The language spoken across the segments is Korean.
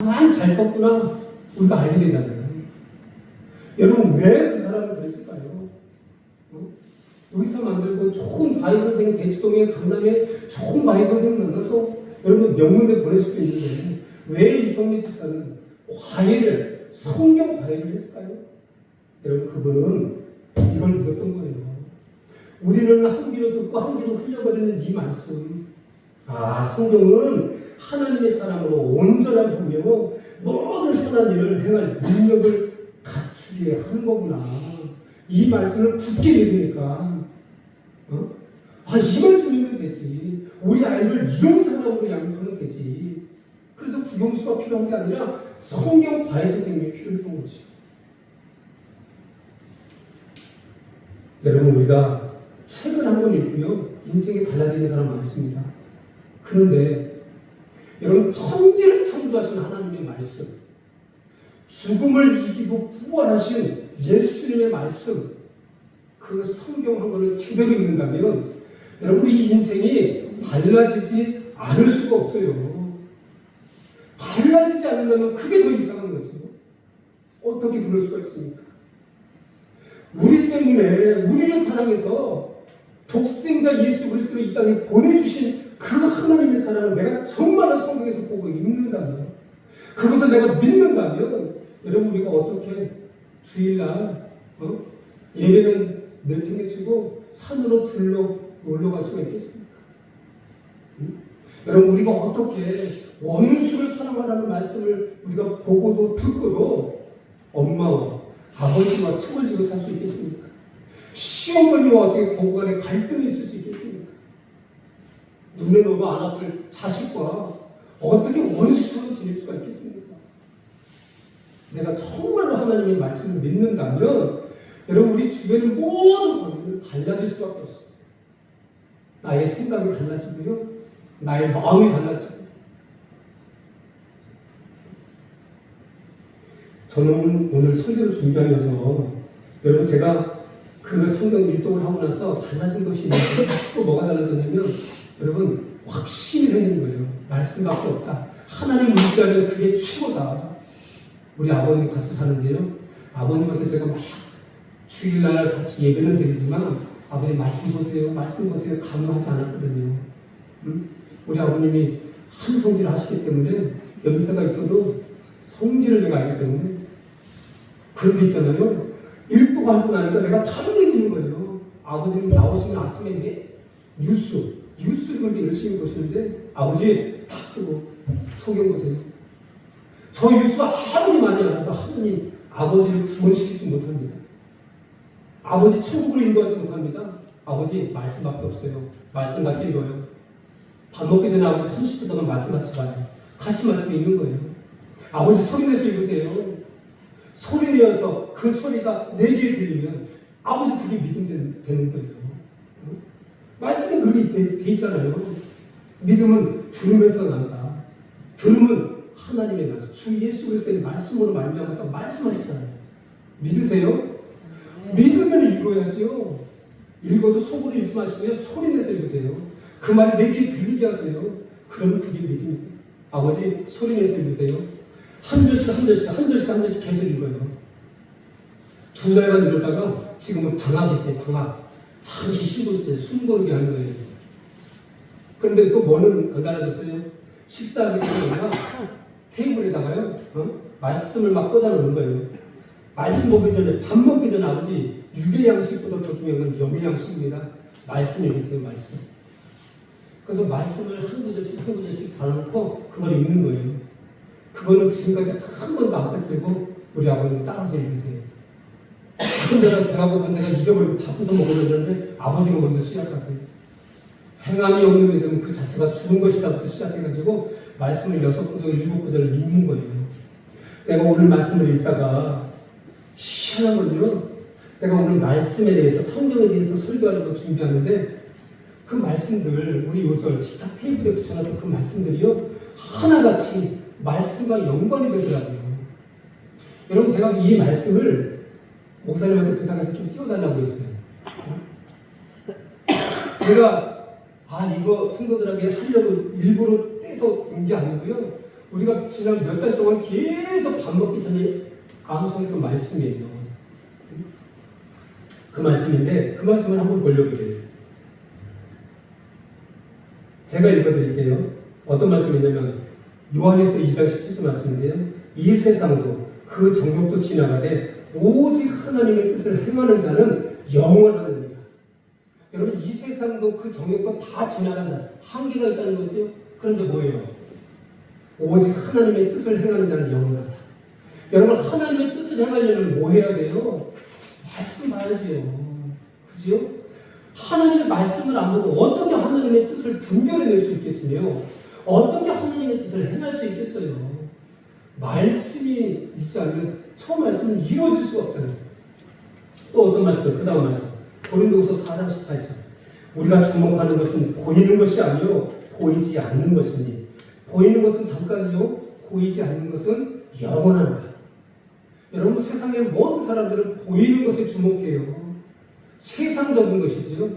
잘 컸구나 우리가 알게 되잖아요. 여러분 왜 그 사람을 그랬을까요? 여기서 만들고 좋은 바위 선생 대치동에 강남에 좋은 바위 선생 만나서 여러분 명문대 보낼 수도 있는데 왜 이성민 집사는 과외를 성경 과외를 했을까요? 여러분 그분은 이걸 믿었던 거예요. 우리는 한 귀로 듣고 한 귀로 흘려버리는 이 말씀. 성경은 하나님의 사람으로 온전하며 모든 선한 일을 행할 능력을 갖추게 하는 거구나. 이 말씀을 굳게 믿으니까 이 말씀이면 되지. 우리 아이를 이런 사람으로 양육하면 되지. 그래서 국영수가 필요한 게 아니라 성경 과외 선생님이 필요했던 거죠. 여러분 우리가 책을 한 권 읽고요 인생이 달라지는 사람 많습니다. 그런데 여러분 천지를 창조하신 하나님의 말씀, 죽음을 이기고 부활하신 예수님의 말씀, 그 성경 한 권을 제대로 읽는다면 여러분 이 인생이 달라지지 않을 수가 없어요. 달라지지 않는다면 그게 더 이상한 거죠. 어떻게 그럴 수가 있습니까? 우리 때문에 우리를 사랑해서 독생자 예수 그리스도를 이 땅에 보내주신 그 하나님의 사랑을 내가 정말로 성경에서 보고 읽는다면, 그것을 내가 믿는다면, 여러분 우리가 어떻게 주일날 예배는 내팽개치고 산으로 들러 놀러 갈 수가 있겠습니까? 여러분 우리가 어떻게 원수를 사랑하라는 말씀을 우리가 보고도 듣고도 엄마와 아버지와 척을 지고 살 수 있겠습니까? 시어머니와 어떻게 부부간에 갈등이 있을 수 있겠습니까? 눈에 넣어도 안 아플 자식과 어떻게 원수처럼 지낼 수가 있겠습니까? 내가 정말로 하나님의 말씀을 믿는다면 여러분 우리 주변의 모든 관계는 달라질 수밖에 없습니다. 나의 생각이 달라지고요, 나의 마음이 달라지고. 저는 오늘 설교를 준비하면서 여러분 제가 그 성경 일독을 하고 나서 달라진 것이 있는데 또 뭐가 달라졌냐면 여러분 확신이 생기는 거예요. 말씀밖에 없다. 하나님 의지하면 그게 최고다. 우리 아버님 같이 사는데요, 아버님한테 제가 막 주일날 같이 예배는 드리지만 아버지 말씀 보세요 강요하지 않았거든요. 우리 아버님이 한 성질을 하시기 때문에 연세가 있어도 성질을 내가 알기 때문에 그런 데 있잖아요. 읽고 하고 나니까 내가 탐내지는 거예요. 아버지는 나오시면 아침에 뉴스를 그렇게 열심히 보시는데 아버지 탁 끄고 성경 보세요. 저 뉴스가 아무리 많이 알아도 하나님 아버지를 구원시키지 못합니다. 아버지 천국을 인도하지 못합니다. 아버지 말씀밖에 없어요. 말씀 같이 읽어요. 밥 먹기 전에 아버지 30분 동안 말씀 같이 봐요. 같이 말씀 읽는 거예요. 아버지 소리내서 읽으세요. 소리내어서 그 소리가 내 귀에 들리면 아버지 그게 믿음 되는 거예요. 말씀에 그게 돼 있잖아요. 믿음은 들으면서 난다. 들으면 하나님의 말씀, 주 예수 그리스도의 말씀으로 말미암아 말씀하시잖아요. 믿으세요? 믿으면 읽어야지요. 읽어도 속으로 읽지 마시고요, 소리내서 읽으세요. 그 말이 내 귀에 들리게 하세요. 그러면 그게 믿음입니다. 아버지 소리내서 읽으세요. 한 절씩 계속 읽어요. 2달간 이러다가 지금은 방학이 있어요. 방학. 잠시 쉬고 있어요. 숨 고르게 하는 거예요. 그런데 또 뭐는 안 달라졌어요? 식사하기 전에 테이블에다가요, 말씀을 막 꽂아놓는 거예요. 말씀 보기 전에, 밥 먹기 전에 아버지 육의 양식보다 더 중요한 건 영의 양식입니다. 말씀 읽으세요. 말씀. 그래서 말씀을 한 구절씩 달아놓고 그걸 읽는 거예요. 그거는 지금까지 한 번도 안 빼뜨리고 우리 아버님 따라서 읽으세요. 가끔 배가 고픈 제가 잊어버리고 밥부터 먹으려 그러는데 아버지가 먼저 시작하세요. 행함이 없는 믿음은 그 자체가 죽은 것이다부터 시작해가지고 말씀을 6구절, 7구절을 읽는 거예요. 내가 오늘 말씀을 읽다가 희한한 건요, 제가 오늘 말씀에 대해서, 성경에 대해서 설교하려고 준비하는데 그 말씀들, 우리 요절 식탁 테이블에 붙여놨던 그 말씀들이요, 하나같이 말씀과 연관이 되더라고요. 여러분 제가 이 말씀을 목사님한테 부탁해서 좀 띄워달라고 했어요. 제가 이거 성도들에게 하려고 일부러 떼서 온 게 아니고요, 우리가 지난 몇 달 동안 계속 밥 먹기 전에 암송했던 말씀이에요. 그 말씀인데 그 말씀을 한번 보려고 해요. 제가 읽어드릴게요. 어떤 말씀이냐면 요한에서 2장 17절 말씀인데요. 이 세상도 그 정욕도 지나가되 오직 하나님의 뜻을 행하는 자는 영원하느니라. 여러분 이 세상도 그 정욕도 다 지나간다. 한계가 있다는 거죠. 그런데 뭐예요? 오직 하나님의 뜻을 행하는 자는 영원하다. 여러분 하나님의 뜻을 행하려면 뭐 해야 돼요? 말씀 봐야지요. 그죠? 하나님의 말씀을 안 보고 어떻게 하나님의 뜻을 분별해낼 수 있겠으며 어떻게 하나님의 뜻을 행할 수 있겠어요? 말씀이 있지 않으면 처음 말씀은 이루어질 수가 없다는 거예요. 또 어떤 말씀? 그 다음 말씀. 고린도후서 4장 18절. 우리가 주목하는 것은 보이는 것이 아니요 보이지 않는 것이니 보이는 것은 잠깐이요 보이지 않는 것은 영원하다. 여러분 세상의 모든 사람들은 보이는 것에 주목해요. 세상적인 것이죠.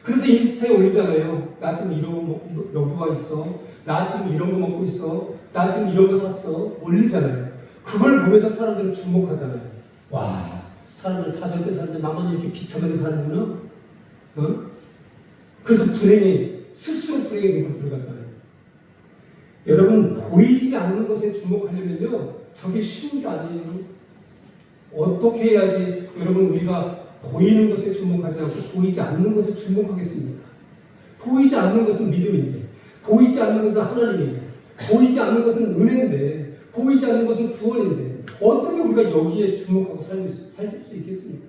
그래서 인스타에 올리잖아요. 나 지금 이런 여부가 있어. 나 지금 이런 거 먹고 있어. 나 지금 이런 거 샀어. 올리잖아요. 그걸 보면서 사람들은 주목하잖아요. 와, 사람들 다 저렇게 사는데 나만 이렇게 비참하게 사는구나. 어? 그래서 스스로 불행의 늪으로 들어가잖아요. 여러분 보이지 않는 것에 주목하려면요 저게 쉬운 게 아니에요. 어떻게 해야지 여러분 우리가 보이는 것에 주목하지 않고 보이지 않는 것에 주목하겠습니까? 보이지 않는 것은 믿음인데 보이지 않는 것은 하나님인데 보이지 않는 것은 은혜인데 보이지 않는 것은 구원인데 어떻게 우리가 여기에 주목하고 살 수 있겠습니까?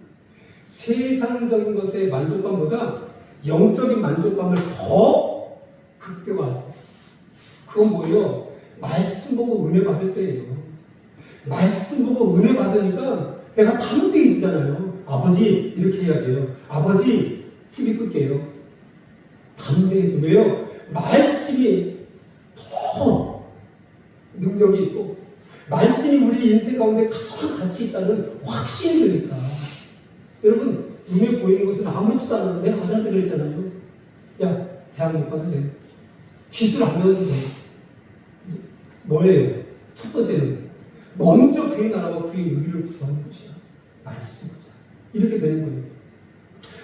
세상적인 것의 만족감보다 영적인 만족감을 더 극대화하고 그건 뭐예요? 말씀 보고 은혜 받을 때예요. 말씀 보고 은혜 받으니까 내가 담대해지잖아요. 아버지 이렇게 해야 돼요. 아버지 TV 끌게요. 담대해져. 왜요? 말씀이 더 능력이 있고 말씀이 우리 인생 가운데 가장 가치 있다는 확신이 드니까 여러분 눈에 보이는 것은 아무렇지도 않아. 내가 아들한테 그랬잖아요. 야 대학 못 가는데 기술 안 배워도 돼. 뭐예요? 첫 번째는 먼저 그의 나라와 그의 의를 구하는 것이야. 말씀하자. 이렇게 되는 거예요.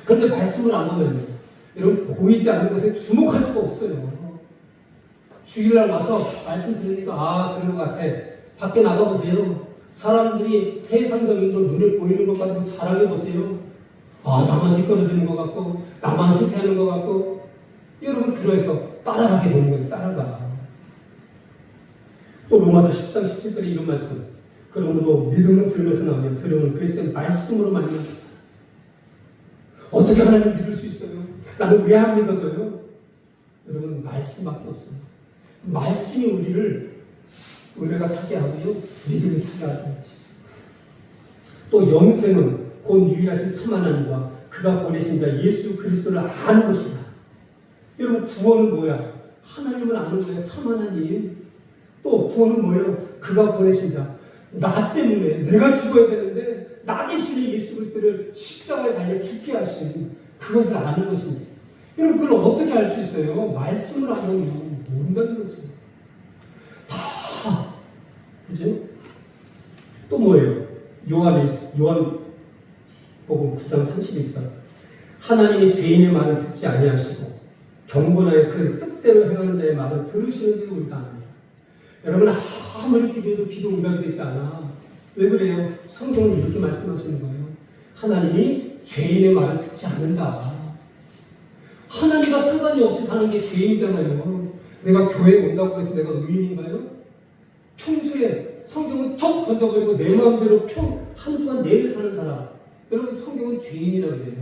그런데 말씀을 안 하면 여러분 보이지 않는 것에 주목할 수가 없어요. 주일날 와서 말씀 들으니까 아 그런 것 같아. 밖에 나가보세요. 사람들이 세상적인 거 눈에 보이는 것 가지고 자랑해보세요. 아 나만 뒷걸어지는 것 같고 나만 후퇴하는 것 같고 여러분 그래서 따라가게 되는 거예요. 따라가. 또 로마서 10장 17절에 이런 말씀. 그러므로 믿음은 들면서 나오면 들으면 그리스도의 말씀으로 말미암아. 어떻게 하나님을 믿을 수 있어요? 나는 왜 안 믿어져요? 여러분 말씀밖에 없어요. 말씀이 우리를 은혜가 차게 하고요. 믿음이 차게 하는 것이죠. 또 영생은 곧 유일하신 참 하나님과 그가 보내신 자 예수 그리스도를 아는 것이다. 여러분 구원은 뭐야? 하나님을 아는 거야. 참 하나님. 또 구원은 뭐예요? 그가 보내신 자. 나 때문에 내가 죽어야 되는데 나 대신에 예수 그리스도를 십자가에 달려 죽게 하신 그것을 아는 것입니다. 여러분 그걸 어떻게 알 수 있어요? 말씀을 안 하면 모른다는 거지. 다 그죠? 또 뭐예요? 요한복음 9장 31절. 하나님이 죄인의 말을 듣지 아니하시고 경건하여 그 뜻대로 행하는 자의 말을 들으시는 줄 우리가 압니다. 여러분 아무리 기도해도 기도 응답이 되지 않아. 왜 그래요? 성경은 이렇게 말씀하시는 거예요. 하나님이 죄인의 말을 듣지 않는다. 하나님과 상관이 없이 사는 게 죄인이잖아요. 내가 교회에 온다고 해서 내가 의인인가요? 평소에 성경은 턱 던져버리고 내 마음대로 한 주간 내내 사는 사람. 여러분 성경은 죄인이라고 해요.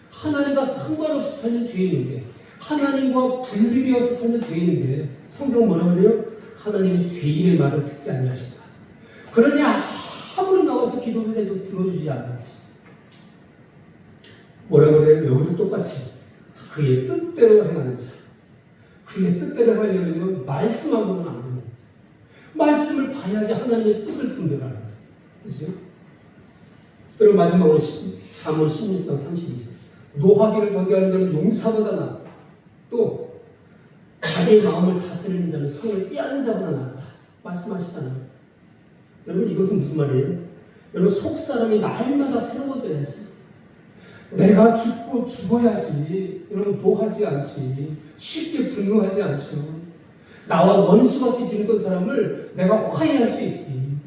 하나님과 상관없이 사는 죄인인데 하나님과 분리되어서 사는 죄인인데 성경은 뭐라고 그래요? 하나님이 죄인의 말을 듣지 아니하시다. 그러니 아무리 나와서 기도를 해도 들어주지 않는 것이다. 뭐라고 그래요? 여기도 똑같이 그의 뜻대로 행하는 자. 그의 뜻대로 하려면 말씀만 보면 안 됩니다. 말씀을 봐야지 하나님의 뜻을 분별하는 거예요. 그렇죠? 그리고 마지막으로 잠언 16장 32절. 노하기를 경계하는 자는 용사보다 낫다. 또 자기의 마음을 다스리는 자는 성을 빼앗는 자보다 낫다. 말씀하시잖아요. 여러분 이것은 무슨 말이에요? 여러분 속사람이 날마다 새로워져야지. 내가 죽고 죽어야지. 여러분 노하지 않지. 쉽게 분노하지 않죠. 나와 원수같이 지내던 사람을 내가 화해할 수 있지.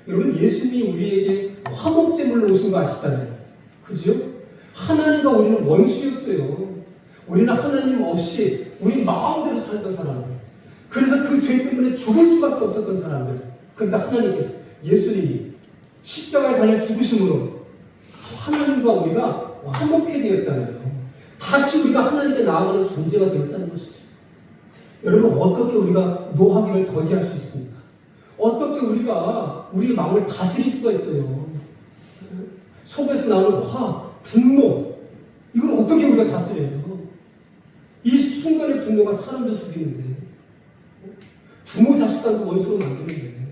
여러분 예수님이 우리에게 화목제물로 오신 거 아시잖아요. 그죠? 하나님과 우리는 원수였어요. 우리는 하나님 없이 우리 마음대로 살던 사람들. 그래서 그 죄 때문에 죽을 수밖에 없었던 사람들. 그런데 하나님께서 예수님이 십자가에 달려 죽으심으로 하나님과 우리가 화목해 되었잖아요. 다시 우리가 하나님께 나아가는 존재가 되었다는 것이죠. 여러분 어떻게 우리가 노하기를 더디할 수 있습니까? 어떻게 우리가 우리 마음을 다스릴 수가 있어요? 속에서 나오는 화, 분노 이걸 어떻게 우리가 다스려요? 이 순간의 분노가 사람도 죽이는데 부모 자식 간도 원수로 만드는데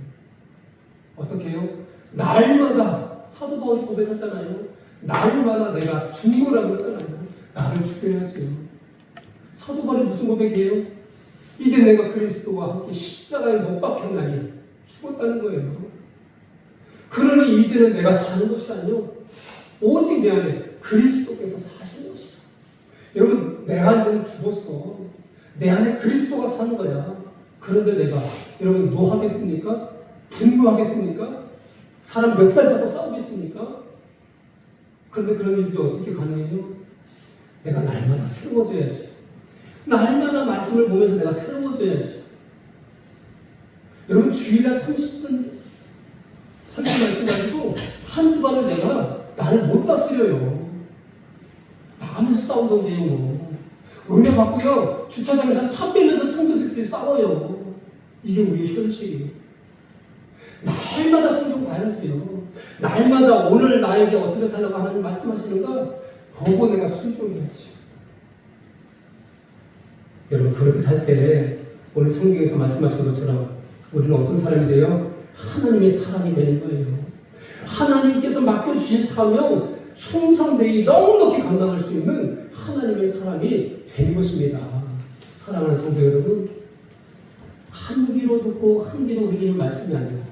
어떻게 해요? 날마다 사도 바울이 고백했잖아요. 날마다 내가 죽노라고 했잖아요. 나를 죽여야지요. 사도 바울이 무슨 고백이에요? 이제 내가 그리스도와 함께 십자가에 못 박혔나니 죽었다는 거예요. 그러니 이제는 내가 사는 것이 아니요 오직 내 안에 그리스도께서 사시는 것이다. 여러분 내가 이제는 죽었어. 내 안에 그리스도가 사는 거야. 그런데 내가 여러분 노하겠습니까? 분노하겠습니까? 사람 멱살 잡고 싸우겠습니까? 그런데 그런 일들이 어떻게 가능해요? 내가 날마다 새로워져야지. 날마다 말씀을 보면서 내가 새로워져야지. 여러분 주일날 30분 설교 말씀 가지고 한 주간을 내가 나를 못 다스려요. 나가면서 싸우던데요. 뭐. 은혜 받고요. 주차장에서 차 빼면서 성도들끼리 싸워요. 이게 우리의 현실이에요. 날마다 성경 봐야지요. 날마다 오늘 나에게 어떻게 살라고 하나님 말씀하시는가 보고 내가 순종해야지. 여러분 그렇게 살 때 오늘 성경에서 말씀하신 것처럼 우리는 어떤 사람이 돼요? 하나님의 사람이 되는 거예요. 하나님께서 맡겨주신 사명 충성되이 넉넉히 감당할 수 있는 하나님의 사람이 되는 것입니다. 사랑하는 성도 여러분, 한 귀로 듣고 한 귀로 흘리는 말씀이 아니라